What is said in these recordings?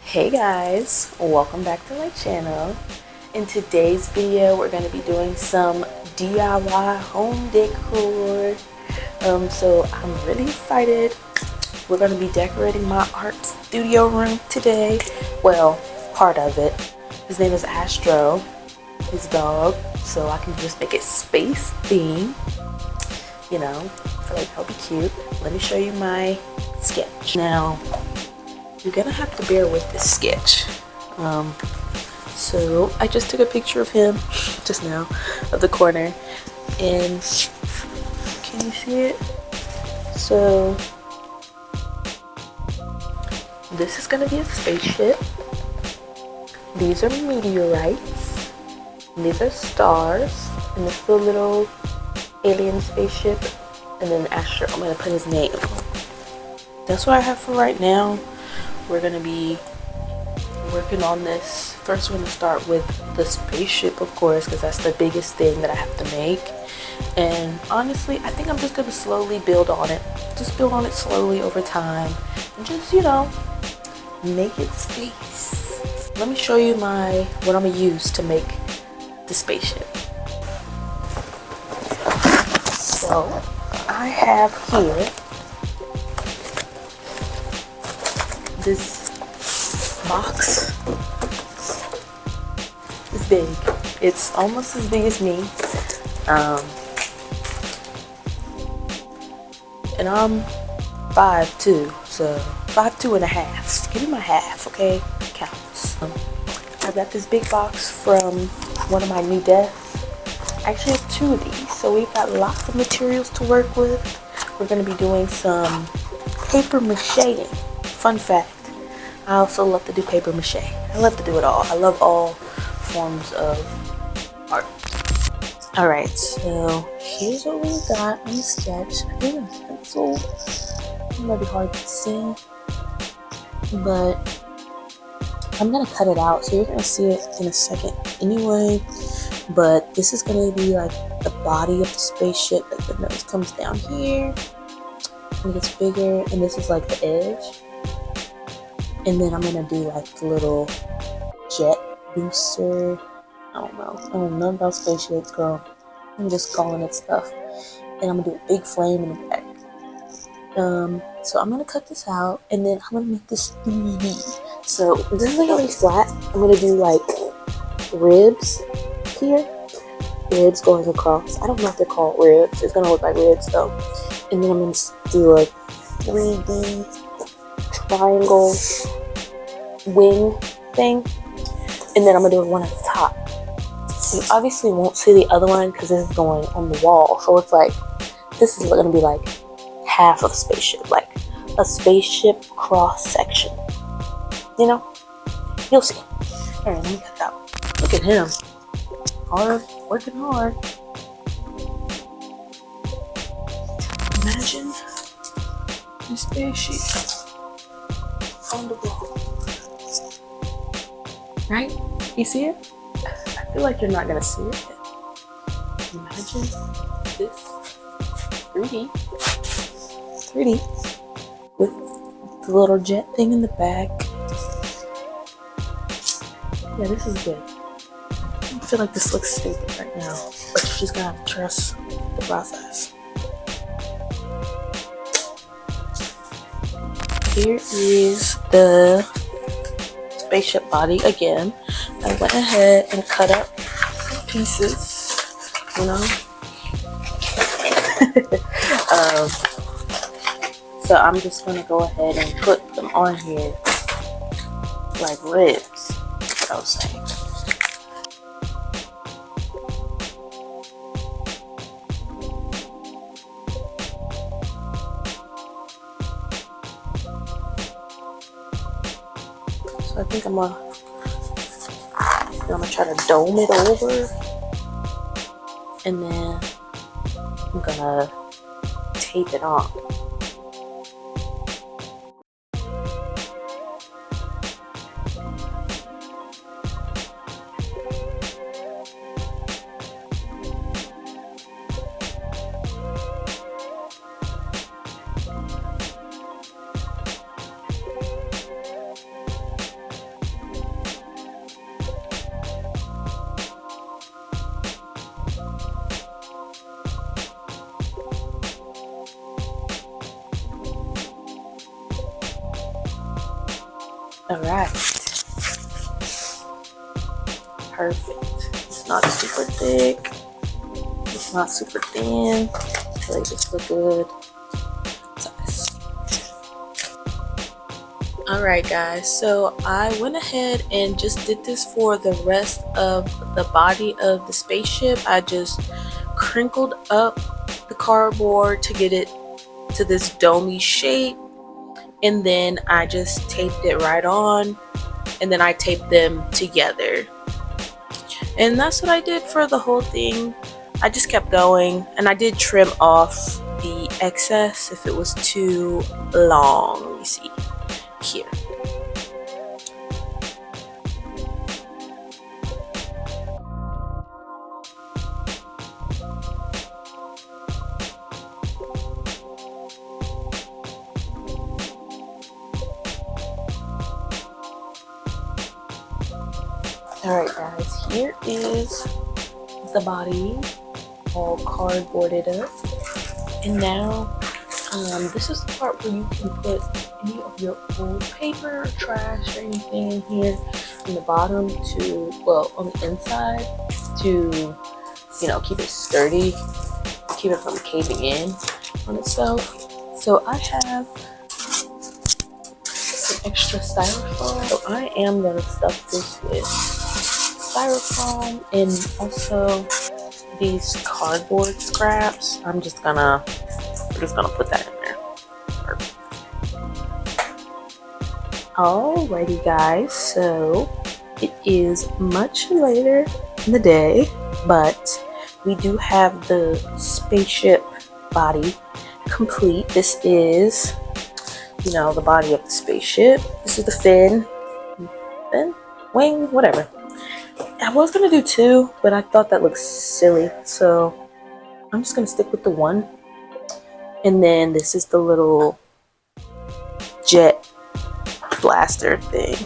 Hey guys, welcome back to my channel. In today's video we're going to be doing some DIY home decor. So I'm really excited. We're going to be decorating my art studio room today. Well, part of it. His name is Astro, his dog, so I can just make it space theme. You know, I feel like that'll be cute. Let me show you my sketch. Now, you're gonna have to bear with this sketch. So I just took a picture of him just now, of the corner, and can you see it? So this is gonna be a spaceship. These are meteorites. And these are stars. And this is a little alien spaceship. And then Astro, I'm gonna put his name. That's what I have for right now. We're gonna be working on this. First, we're gonna start with the spaceship, of course, because that's the biggest thing that I have to make. And honestly, I think I'm just gonna slowly build on it. Just build on it slowly over time, and just, you know, make it space. Let me show you what I'm gonna use to make the spaceship. So I have here this box. It's big. It's almost as big as me. And I'm 5'2", so 5'2" and a half. Give me my half, okay? Counts. I got this big box from one of my new desks. I actually have two of these, so we've got lots of materials to work with. We're going to be doing some paper macheing. Fun fact, I also love to do paper mache. I love to do it all. I love all forms of art. Alright, so here's what we got on the sketch. I think it's pencil. It might be hard to see, but I'm going to cut it out, so you're going to see it in a second anyway. But this is going to be like the body of the spaceship. Like the nose comes down here and it gets bigger, and this is like the edge. And then I'm gonna do like the little jet booster. I don't know nothing about spaceships, girl. I'm just calling it stuff. And I'm gonna do a big flame in the back. So I'm gonna cut this out, and then I'm gonna make this 3D. So this is gonna be flat. I'm gonna do like ribs here. Ribs going across. I don't know if they're called ribs. It's gonna look like ribs though. And then I'm gonna do a 3D triangle wing thing, and then I'm gonna do one at the top. You obviously won't see the other one because this is going on the wall, so it's like this is gonna be like half of a spaceship, like a spaceship cross section. You know, you'll see. All right, let me cut that out. Look at him, hard, working hard. Imagine the spaceship on the wall. Right? You see it? I feel like you're not gonna see it yet. Imagine this 3D with the little jet thing in the back. Yeah, this is good. I feel like this looks stupid right now, but you just gotta trust the process. Here is the spaceship body again. I went ahead and cut up some pieces, you know. So I'm just gonna go ahead and put them on here like ribs. That's what I was saying. So I think I'm gonna try to dome it over, and then I'm gonna tape it on. All right. Perfect. It's not super thick. It's not super thin. So they just look good. Size. Alright guys, so I went ahead and just did this for the rest of the body of the spaceship. I just crinkled up the cardboard to get it to this domey shape, and then I just taped it right on, and then I taped them together. And that's what I did for the whole thing. I just kept going, and I did trim off the excess if it was too long. Let me see here. Alright guys, here is the body all cardboarded up, and now this is the part where you can put any of your old paper, trash, or anything in here on the bottom to, well, on the inside to, you know, keep it sturdy, keep it from caving in on itself. So I have some extra styrofoam, so I am gonna stuff this with styrofoam and also these cardboard scraps. I'm just gonna put that in there. Perfect. Alrighty guys, so it is much later in the day, but we do have the spaceship body complete. This is, you know, the body of the spaceship. This is the fin, wing, whatever. I was gonna do two, but I thought that looked silly, so I'm just gonna stick with the one. And then this is the little jet blaster thing,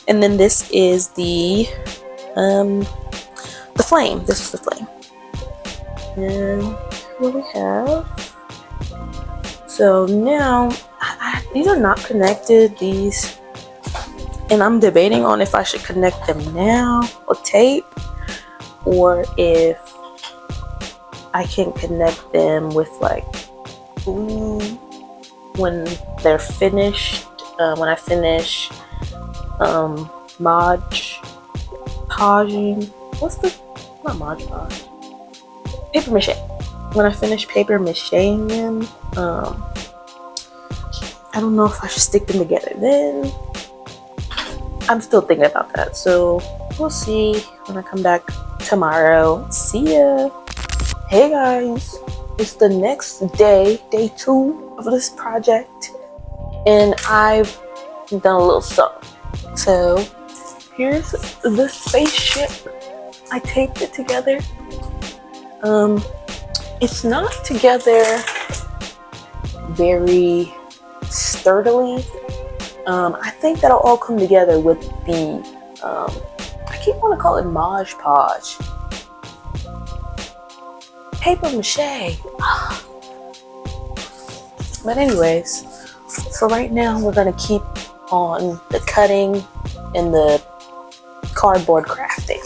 and then this is the flame. This is the flame. And what we have. So now these are not connected. These. And I'm debating on if I should connect them now with tape, or if I can connect them with like glue when they're finished. When I finish Mod Podging. What's the, not Mod Podge, paper mache. When I finish paper macheing them, I don't know if I should stick them together then. I'm still thinking about that, so we'll see when I come back tomorrow. See ya. Hey guys, it's the next day, day 2 of this project, and I've done a little something. So here's the spaceship. I taped it together. It's not together very sturdily. I think that'll all come together with the, I keep wanting to call it Mod Podge. Paper mache. But anyways, for right now, we're gonna keep on the cutting and the cardboard crafting.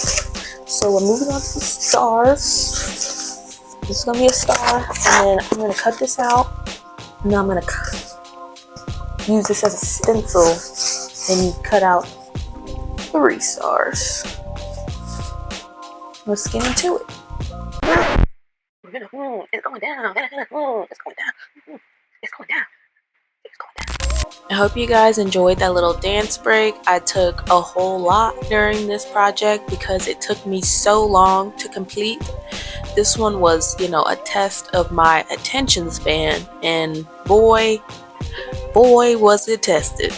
So we're moving on to the stars. This is gonna be a star, and then I'm gonna cut this out, and then I'm gonna use this as a stencil and cut out 3 stars. Let's get into it. We're gonna, it's going down, it's going down, it's going down, it's going down. I hope you guys enjoyed that little dance break. I took a whole lot during this project because it took me so long to complete. This one was, you know, a test of my attention span, and boy was it tested.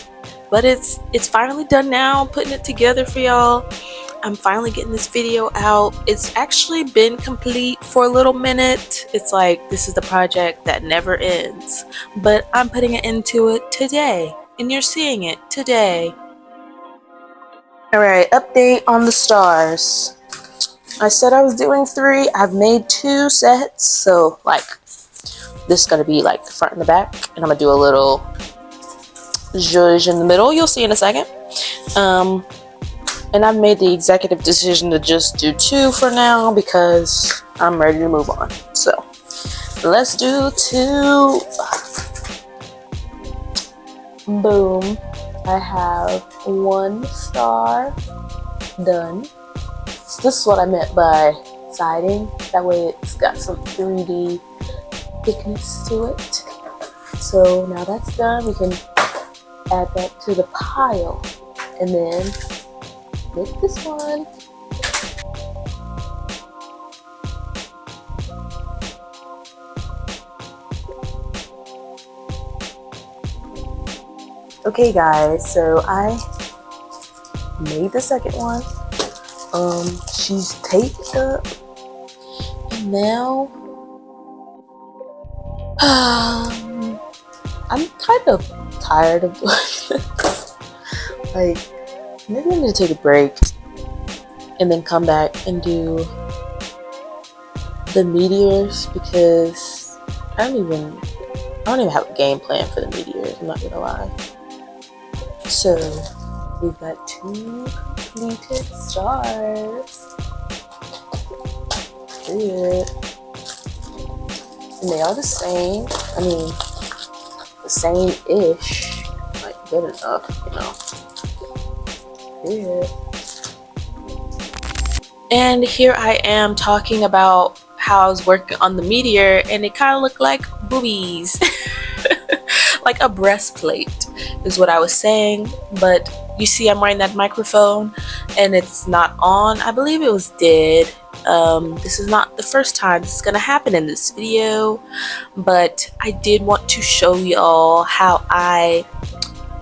But it's finally done now. I'm putting it together for y'all. I'm finally getting this video out. It's actually been complete for a little minute. It's like this is the project that never ends, but I'm putting it into it today, and you're seeing it today. Alright, update on the stars. I said I was doing 3. I've made 2 sets, so like this is gonna be like the front and the back, and I'm gonna do a little zhuzh in the middle. You'll see in a second. And I've made the executive decision to just do 2 for now because I'm ready to move on. So let's do 2. Boom. I have 1 star done. So this is what I meant by siding. That way it's got some 3D thickness to it. So now that's done, we can add that to the pile. And then make this one. Okay guys, so I made the second one. She's taped up, and now I'm kind of tired of doing this. Like, maybe I need to take a break and then come back and do the meteors, because I don't even have a game plan for the meteors, I'm not gonna lie. So we've got 2 completed stars. Good. And they are the same. I mean, the same-ish. Like, good enough, you know. Good. And here I am talking about how I was working on the meteor, and it kind of looked like boobies. Like a breastplate is what I was saying, but you see I'm wearing that microphone and it's not on. I believe it was dead. This is not the first time this is gonna happen in this video, but I did want to show y'all how I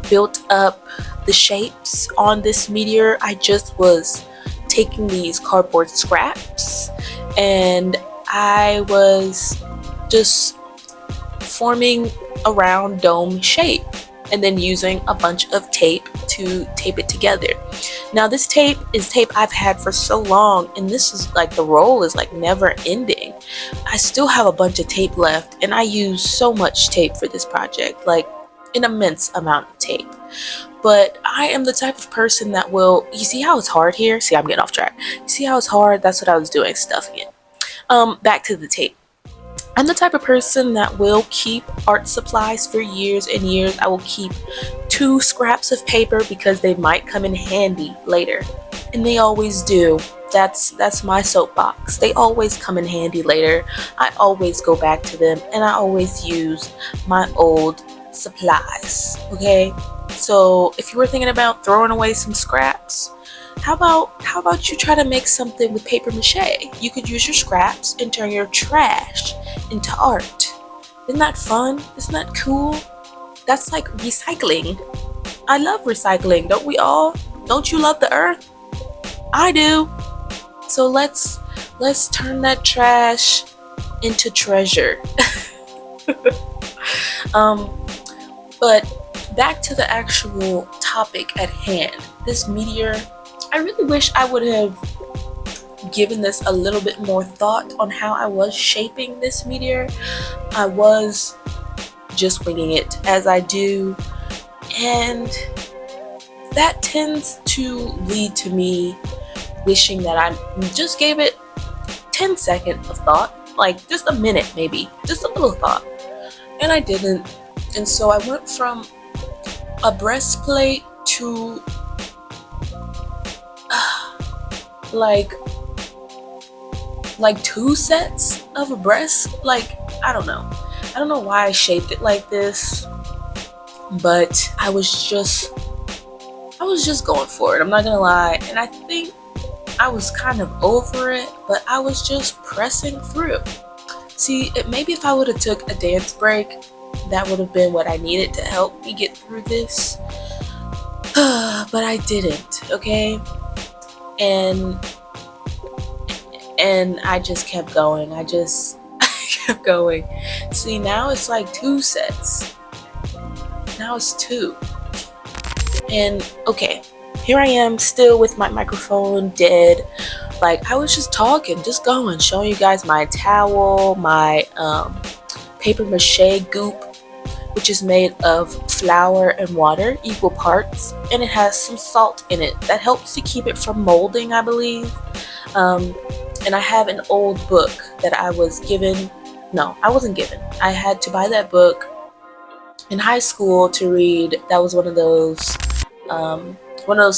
built up the shapes on this meteor. I just was taking these cardboard scraps and I was just forming a round dome shape and then using a bunch of tape to tape it together. Now this tape is tape I've had for so long, and this is like, the roll is like never ending. I still have a bunch of tape left, and I use so much tape for this project, like an immense amount of tape. But I am the type of person that will, you see how it's hard here? See, I'm getting off track. You see how it's hard? That's what I was doing, stuffing it. Back to the tape. I'm the type of person that will keep art supplies for years and years. I will keep 2 scraps of paper because they might come in handy later. And they always do. That's my soapbox. They always come in handy later. I always go back to them, and I always use my old supplies, okay? So if you were thinking about throwing away some scraps, how about you try to make something with paper mache? You could use your scraps and turn your trash into art. Isn't that fun? Isn't that cool? That's like recycling. I love recycling, don't we all? Don't you love the earth? I do. So let's turn that trash into treasure. But back to the actual topic at hand. This meteor, I really wish I would have given this a little bit more thought on how I was shaping this meteor. I was just winging it as I do, and that tends to lead to me wishing that I just gave it 10 seconds of thought, like just a minute maybe, just a little thought, and I didn't. And so I went from a breastplate to like 2 sets of a breast. Like, I don't know why I shaped it like this, but I was just going for it, I'm not gonna lie. And I think I was kind of over it, but I was just pressing through. See, maybe if I would have took a dance break, that would have been what I needed to help me get through this. But I didn't, okay? And I just kept going. I kept going. See, now it's like 2 sets. Now it's 2. And okay, here I am still with my microphone dead. Like, I was just talking, just going, showing you guys my towel, my paper mache goop. which is made of flour and water, equal parts, and it has some salt in it that helps to keep it from molding, I believe. And I have an old book that I was given. No, I wasn't given. I had to buy that book in high school to read. That was one of those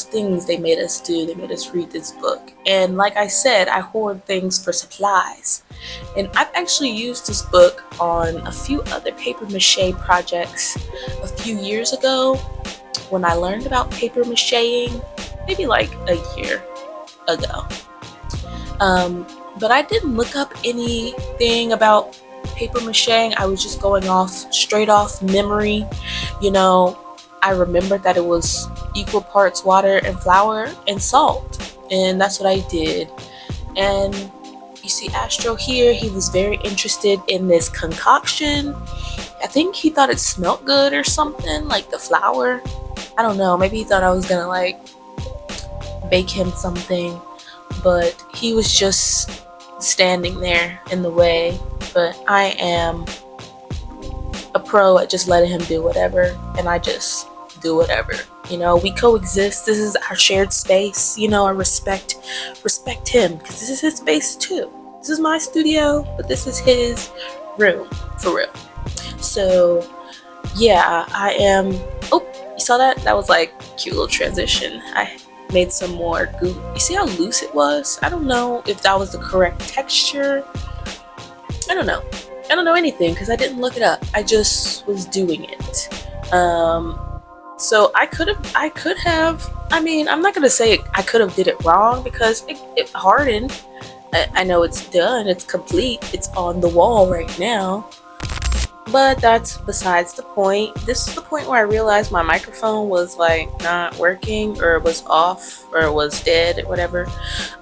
things they made us do. They made us read this book. And like I said, I hoard things for supplies. And I've actually used this book on a few other paper mache projects a few years ago when I learned about paper macheing, maybe like a year ago. But I didn't look up anything about paper macheing. I was just going straight off memory. You know, I remembered that it was equal parts water and flour and salt, and that's what I did. And you see Astro here, he was very interested in this concoction. I think he thought it smelled good or something, like the flour. I don't know, maybe he thought I was gonna like bake him something, but he was just standing there in the way. But I am a pro at just letting him do whatever, and I just do whatever. You know, we coexist. This is our shared space. You know, I respect him because this is his space too. This is my studio, but this is his room for real. So yeah, I am. Oh, you saw that? That was like a cute little transition. I made some more goo. You see how loose it was? I don't know if that was the correct texture. I don't know anything because I didn't look it up. I just was doing it. So I could have, I mean, I'm not gonna say I could have did it wrong because it hardened. I know it's done, it's complete, it's on the wall right now. But that's besides the point. This is the point where I realized my microphone was like not working, or it was off, or it was dead, or whatever.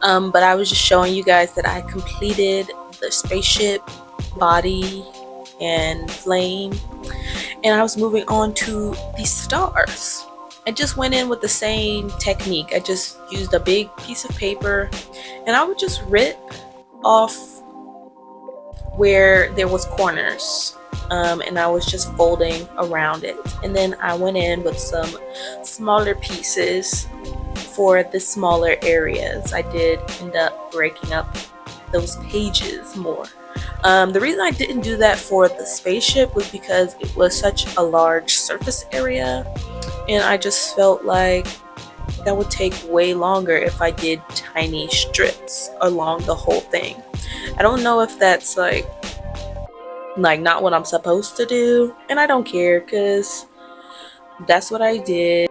But I was just showing you guys that I completed the spaceship body and flame, and I was moving on to the stars. I just went in with the same technique. I just used a big piece of paper and I would just rip off where there was corners, and I was just folding around it, and then I went in with some smaller pieces for the smaller areas. I did end up breaking up those pages more. The reason I didn't do that for the spaceship was because it was such a large surface area, and I just felt like that would take way longer if I did tiny strips along the whole thing. I don't know if that's like not what I'm supposed to do, and I don't care because that's what I did.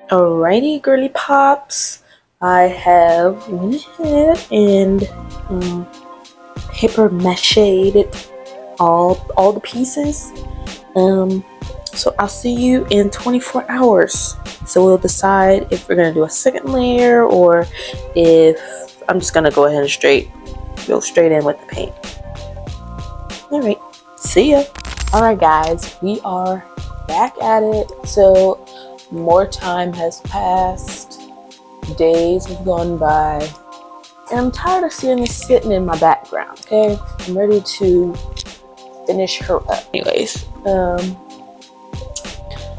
Alrighty, girly pops, I have went ahead and paper mache'd it all the pieces. So I'll see you in 24 hours. So we'll decide if we're gonna do a second layer or if I'm just gonna go ahead and go straight in with the paint. Alright, see ya. Alright guys, we are back at it. So more time has passed. Days have gone by. And I'm tired of seeing this sitting in my background, okay? I'm ready to finish her up. Anyways,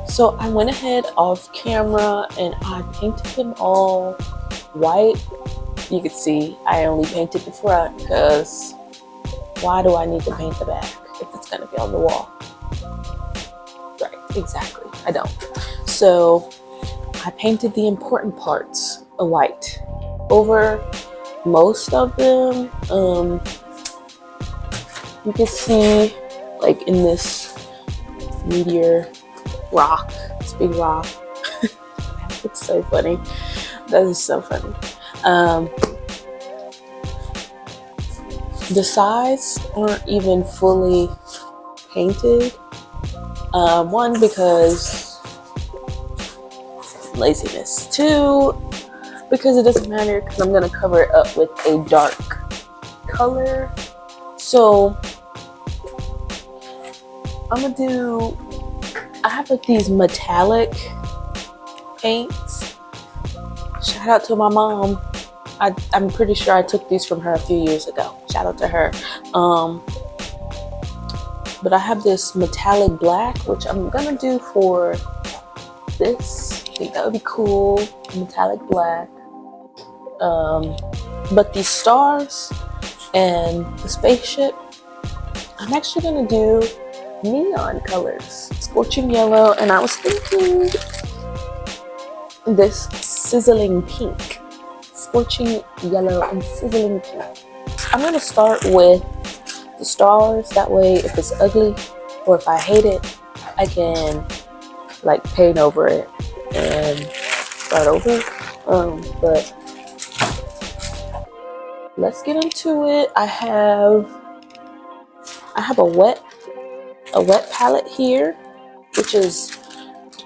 so I went ahead off camera and I painted them all white. You can see I only painted the front because why do I need to paint the back if it's gonna be on the wall? Right, exactly, I don't. So I painted the important parts of white over most of them. You can see like in this meteor rock, this big rock. It's so funny. That is so funny. The sides aren't even fully painted. One, because laziness. Two, because it doesn't matter because I'm gonna cover it up with a dark color. So I have like these metallic paints. Shout out to my mom. I'm pretty sure I took these from her a few years ago. Shout out to her. But I have this metallic black, which I'm gonna do for this. I think that would be cool, metallic black. But these stars and the spaceship, I'm actually gonna do neon colors, scorching yellow, and I was thinking this sizzling pink, scorching yellow and sizzling pink. I'm gonna start with the stars, that way if it's ugly or if I hate it, I can like paint over it and start over. But let's get into it. I have a wet palette here, which is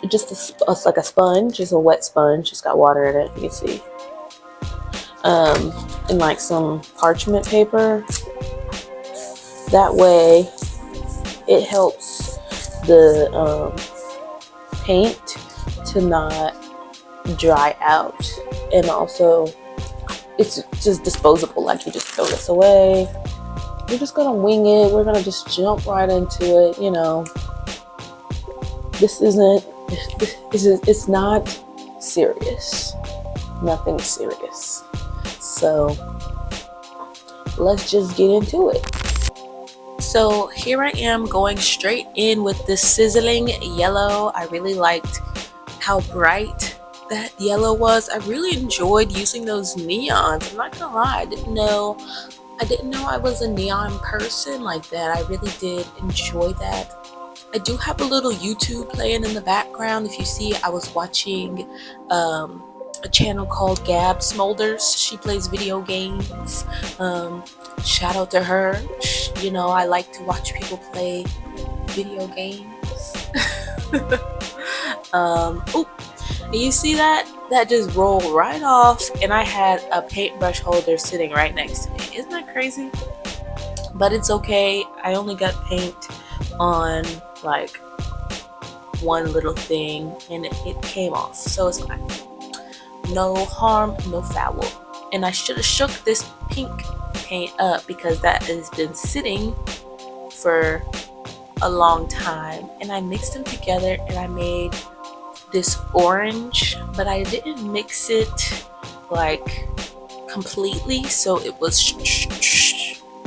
just like a sponge. It's a wet sponge. It's got water in it, you can see. And like some parchment paper. That way it helps the paint to not dry out, and also it's just disposable. Like, you just throw this away. We're just gonna wing it. We're gonna just jump right into it. You know, it's not serious. Nothing serious. So let's just get into it. So here I am going straight in with this sizzling yellow. I really liked how bright that yellow was. I really enjoyed using those neons. I'm not gonna lie, I didn't know I was a neon person like that. I really did enjoy that. I do have a little YouTube playing in the background. If you see, I was watching a channel called Gab Smolders. She plays video games. Shout out to her. You know, I like to watch people play video games. Oh, you see that? That just rolled right off, and I had a paintbrush holder sitting right next to me. Isn't that crazy? But it's okay. I only got paint on like one little thing, and it came off, so it's fine. No harm, no foul. And I should have shook this pink paint up because that has been sitting for a long time, and I mixed them together and I made this orange, but I didn't mix it like completely, so it was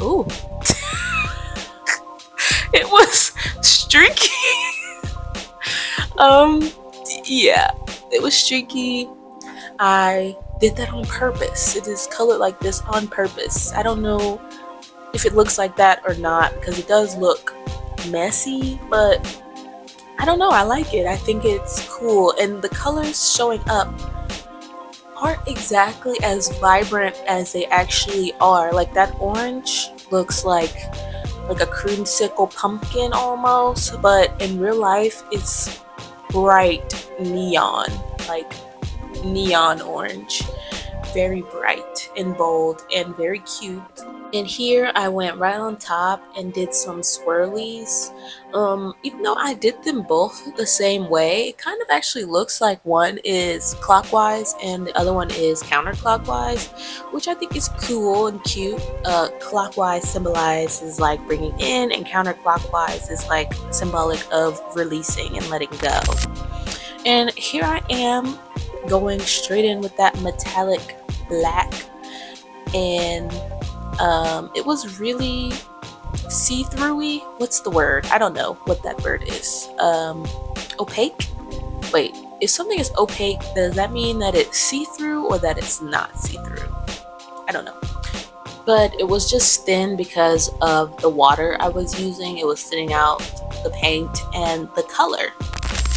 ooh it was streaky. Yeah, it was streaky. I did that on purpose. It is colored like this on purpose. I don't know if it looks like that or not, because it does look messy, but I don't know, I like it. I think it's cool, and the colors showing up aren't exactly as vibrant as they actually are. Like, that orange looks like a creamsicle pumpkin almost, but in real life it's bright neon, like neon orange, very bright and bold and very cute. And here I went right on top and did some swirlies. Even though I did them both the same way, it kind of actually looks like one is clockwise and the other one is counterclockwise, which I think is cool and cute. Clockwise symbolizes like bringing in, and counterclockwise is like symbolic of releasing and letting go. And here I am going straight in with that metallic black, and it was really see-through-y. What's the word? I don't know what that word is. Opaque? Wait, if something is opaque, does that mean that it's see-through or that it's not see-through? I don't know. But it was just thin because of the water I was using. It was thinning out the paint and the color.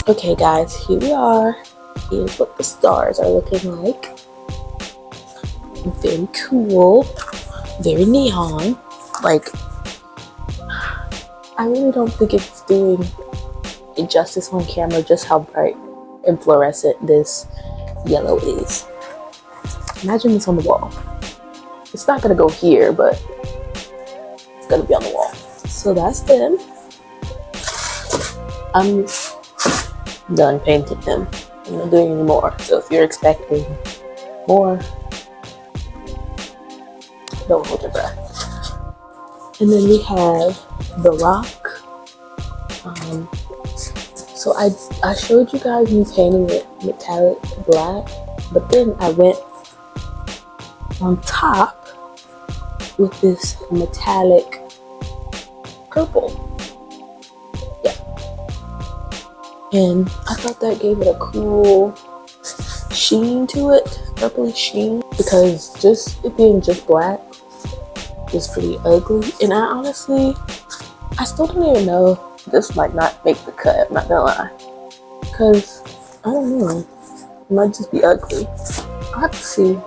Okay guys, here we are. Here's what the stars are looking like. Very cool. Very neon. Like, I really don't think it's doing it justice on camera just how bright and fluorescent this yellow is. Imagine this on the wall. It's not gonna go here, but it's gonna be on the wall. So that's them. I'm done painting them. I'm not doing any more. So if you're expecting more, don't hold your breath. And then we have the rock So I showed you guys me painting it metallic black, but then I went on top with this metallic purple. Yeah. And I thought that gave it a cool sheen to it, purpley sheen, because just it being just black is pretty ugly. And I still don't even know, this might not make the cut, I'm not gonna lie, because I don't know, it might just be ugly. I'll have to see.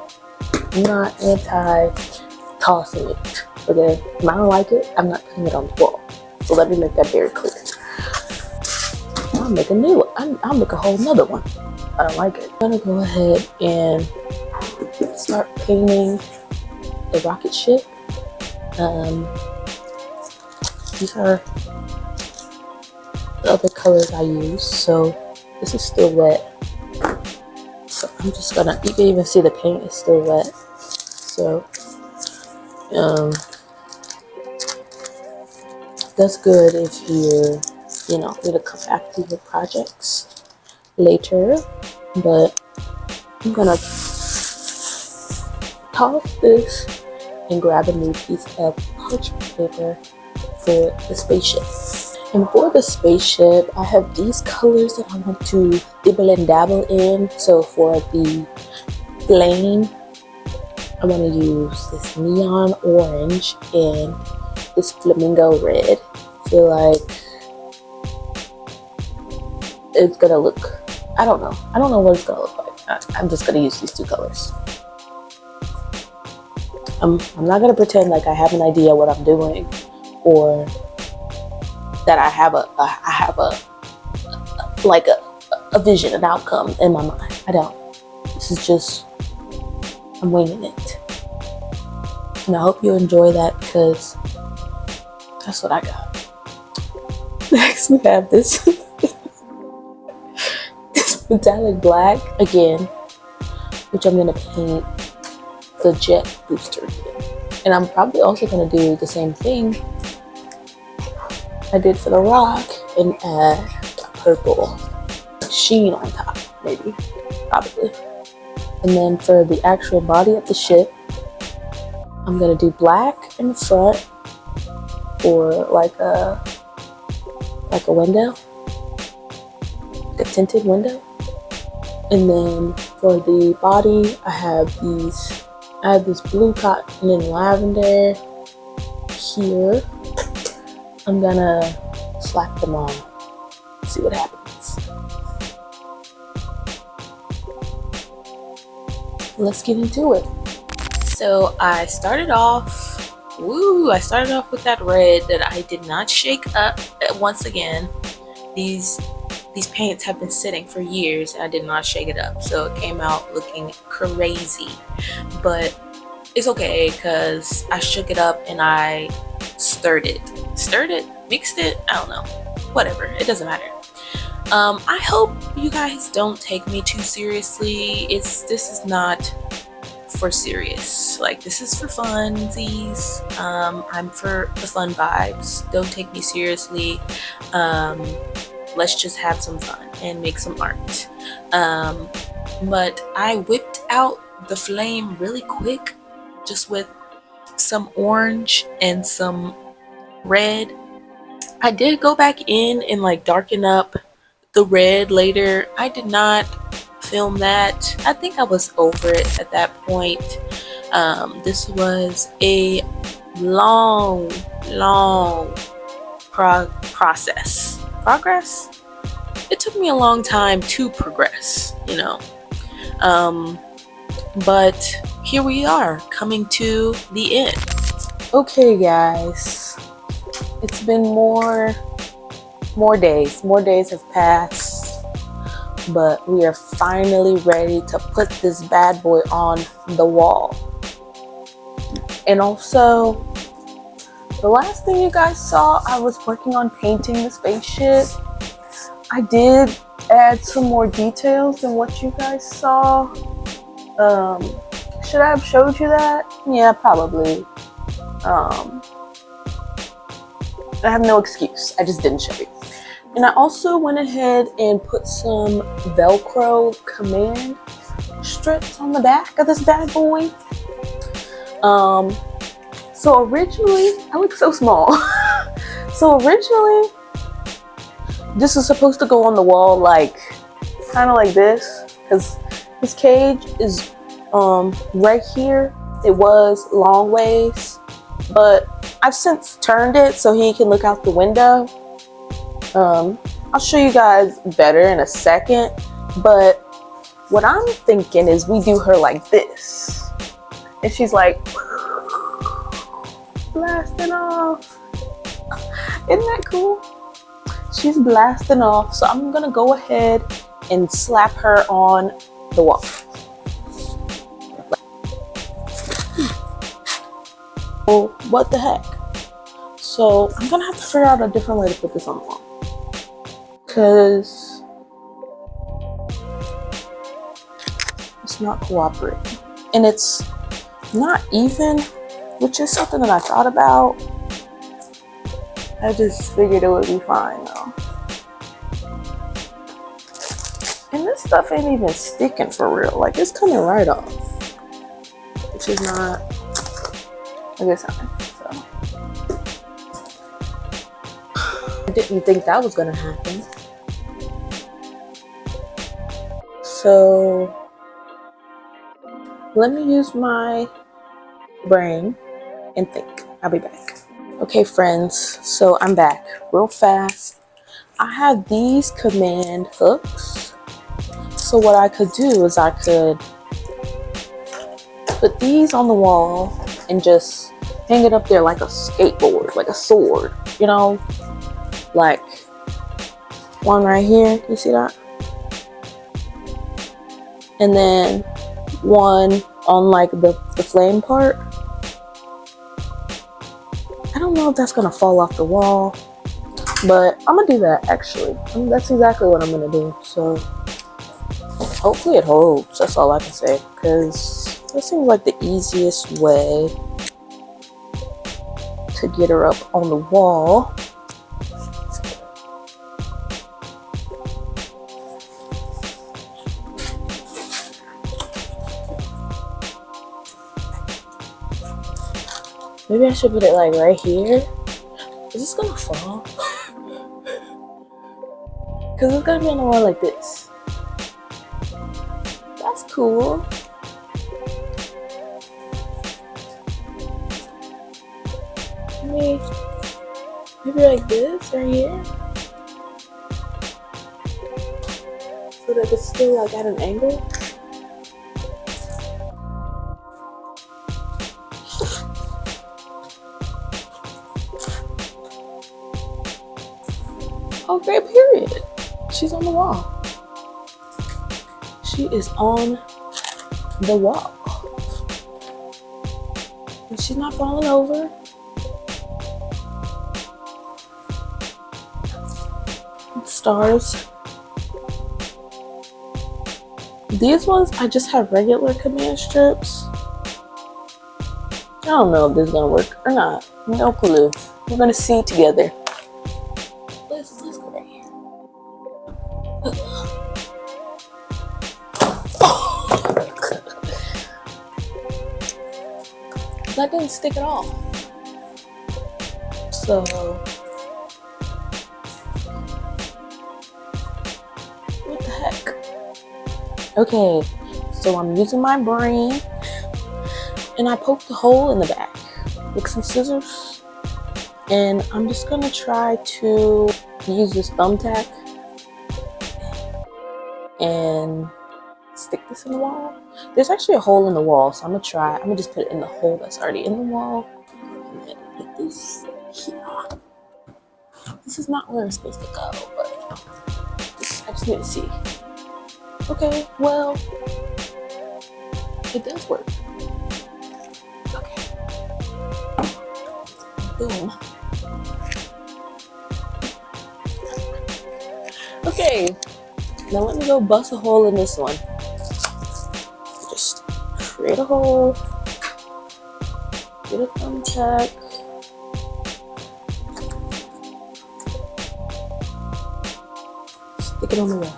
I'm not anti-tossing it, okay? If I don't like it, I'm not putting it on the wall. So let me make that very clear. I'll make a new one. I'll make a whole nother one. I don't like it. I'm gonna go ahead and start painting the rocket ship. These are the other colors I use. So this is still wet. So I'm just gonna, you can even see the paint is still wet. So that's good if you know, need to come back to your projects later. But I'm gonna toss this and grab a new piece of parchment paper for the spaceship. And for the spaceship, I have these colors that I want to dibble and dabble in. So for the flame, I'm gonna use this neon orange and this flamingo red. I feel like it's gonna look, I don't know what it's gonna look like. I'm just gonna use these two colors. I'm not gonna pretend like I have an idea what I'm doing, or that I have a vision, an outcome in my mind. I don't. This is just, I'm winging it. And I hope you enjoy that, because that's what I got. Next we have this this metallic black again, which I'm gonna paint the jet booster. And I'm probably also gonna do the same thing I did for the rock and add a purple sheen on top, maybe, probably. And then for the actual body of the ship, I'm gonna do black in the front, or like a window, a tinted window. And then for the body, I have this blue cotton and lavender here. I'm gonna slap them on, see what happens. Let's get into it. So I started off with that red that I did not shake up. Once again, these paints have been sitting for years and I did not shake it up, so it came out looking crazy. But it's okay, because I shook it up and I stirred it, mixed it, I don't know, whatever, it doesn't matter. I hope you guys don't take me too seriously. This is not for serious, like, this is for funsies. I'm for the fun vibes. Don't take me seriously. Let's just have some fun and make some art. But I whipped out the flame really quick, just with some orange and some red. I did go back in and like darken up the red later. I did not film that. I think I was over it at that point. This was a long progress. It took me a long time to progress, you know. But here we are, coming to the end. Okay guys, it's been more days have passed, but we are finally ready to put this bad boy on the wall. And also, the last thing you guys saw, I was working on painting the spaceship. I did add some more details than what you guys saw. Should I have showed you that? Yeah, probably. I have no excuse. I just didn't show you. And I also went ahead and put some Velcro command strips on the back of this bad boy. So originally, I look so small. So originally, this is supposed to go on the wall like, kind of like this, because this cage is right here. It was long ways, but I've since turned it so he can look out the window. I'll show you guys better in a second, but what I'm thinking is we do her like this, and she's like blasting off. Isn't that cool? She's blasting off, so I'm gonna go ahead and slap her on the wall. Oh, what the heck? So I'm gonna have to figure out a different way to put this on the wall, because it's not cooperating, and it's not even, which is something that I thought about. I just figured it would be fine though. And this stuff ain't even sticking for real. Like, it's coming right off, which is not a good sign. So I didn't think that was gonna happen. So let me use my brain and think. I'll be back. Okay, friends, so I'm back real fast. I have these command hooks. So what I could do is I could put these on the wall and just hang it up there like a skateboard, like a sword, you know? Like one right here, you see that? And then one on like the flame part. I don't know if that's gonna fall off the wall, but I'm gonna do that actually. That's exactly what I'm gonna do. So hopefully it holds. That's all I can say, because this seems like the easiest way to get her up on the wall. Maybe I should put it like right here. Is this gonna fall? Because it's gonna be on the wall like this. That's cool. Maybe like this right here. So that it's still like at an angle. Okay, period. She's on the wall. She is on the wall. And she's not falling over. Stars. These ones, I just have regular command strips. I don't know if this is gonna work or not. No clue. We're gonna see together. Let's go right here. That didn't stick at all. So what the heck? Okay, so I'm using my brain, and I poked a hole in the back with some scissors, and I'm just gonna try to use this thumbtack and stick this in the wall. There's actually a hole in the wall, so I'm gonna just put it in the hole that's already in the wall, and then put this here. This is not where it's supposed to go, but I just need to see. Okay, well, it does work. Okay. Boom. Okay, now let me go bust a hole in this one. Just create a hole, get a thumbtack, looking on the wall.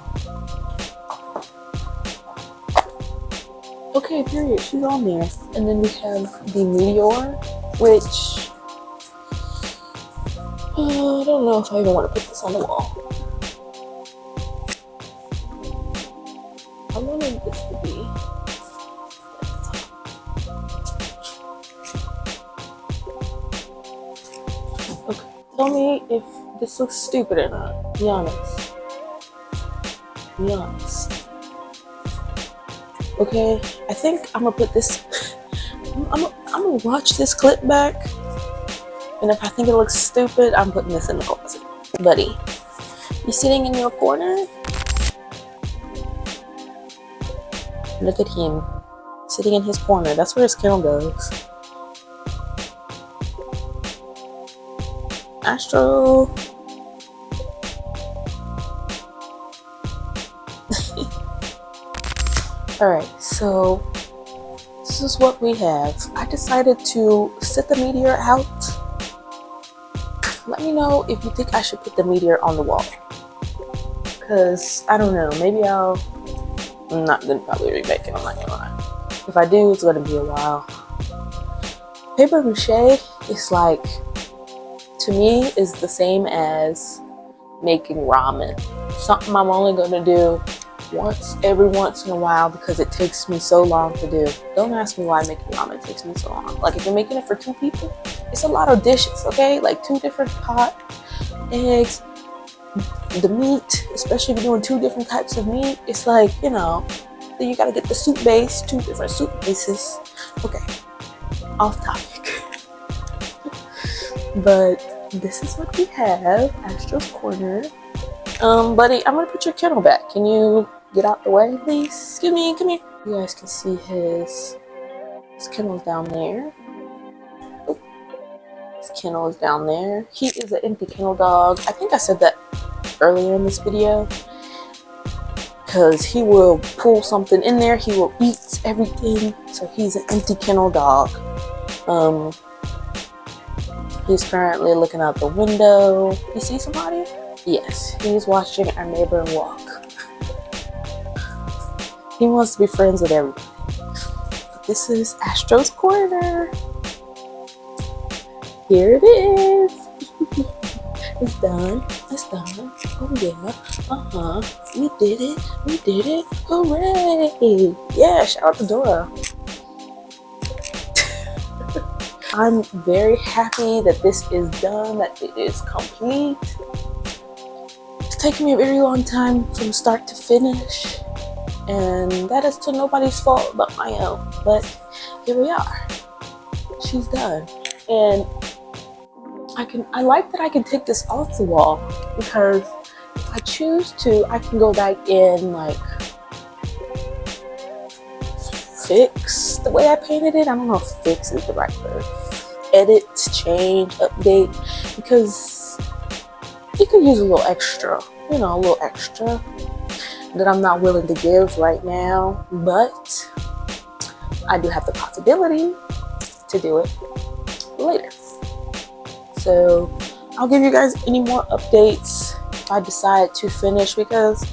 Okay, period. She's on there. And then we have the meteor, which I don't know if I even want to put this on the wall. I wanted this to be. Okay, tell me if this looks stupid or not. Be honest. Be honest. Okay, I think I'm gonna put this. I'm gonna watch this clip back, and if I think it looks stupid, I'm putting this in the closet. Buddy, you sitting in your corner? Look at him, sitting in his corner. That's where his kennel goes. Astro. Alright, so this is what we have. I decided to set the meteor out. Let me know if you think I should put the meteor on the wall. Because, I don't know, maybe I'm not gonna probably remake it, I'm not gonna lie. If I do, it's gonna be a while. Paper mache is like, to me, is the same as making ramen. Something I'm only gonna do every once in a while because it takes me so long to do. Don't ask me why making ramen takes me so long. Like if you're making it for 2 people, it's a lot of dishes, okay? Like 2 different pots, eggs, the meat, especially if you're doing 2 different types of meat. It's like, you know, then you gotta get the soup base, 2 different soup bases. Okay, off topic. But this is what we have, Astro's corner. Buddy, I'm gonna put your kennel back. Can you get out the way, please? Excuse me, come here. You guys can see his kennel's down there. Oh, his kennel is down there. He is an empty kennel dog. I think I said that earlier in this video. Because he will pull something in there. He will eat everything. So he's an empty kennel dog. He's currently looking out the window. You see somebody? Yes, he's watching our neighbor walk. He wants to be friends with everybody. This is Astro's corner. Here it is. It's done. It's done. Oh yeah. We did it. We did it. Hooray! Yeah, shout out to Dora. I'm very happy that this is done, that it is complete. It's taken me a very long time from start to finish, and that is to nobody's fault but my own. But here we are. She's done, and I like that I can take this off the wall, because if I choose to, I can go back in, like, fix the way I painted it. I don't know if fix is the right word. Edit, change, update, because you could use a little extra, you know, a little extra that I'm not willing to give right now, but I do have the possibility to do it later. So I'll give you guys any more updates if I decide to finish, because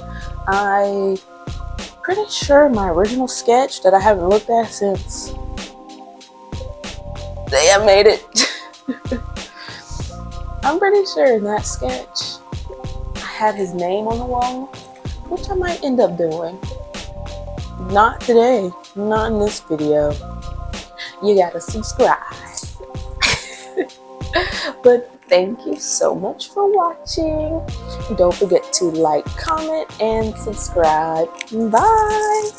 I'm pretty sure my original sketch that I haven't looked at since day I made it. I'm pretty sure in that sketch I have his name on the wall, which I might end up doing. Not today, not in this video. You gotta subscribe. But thank you so much for watching. Don't forget to like, comment, and subscribe. Bye.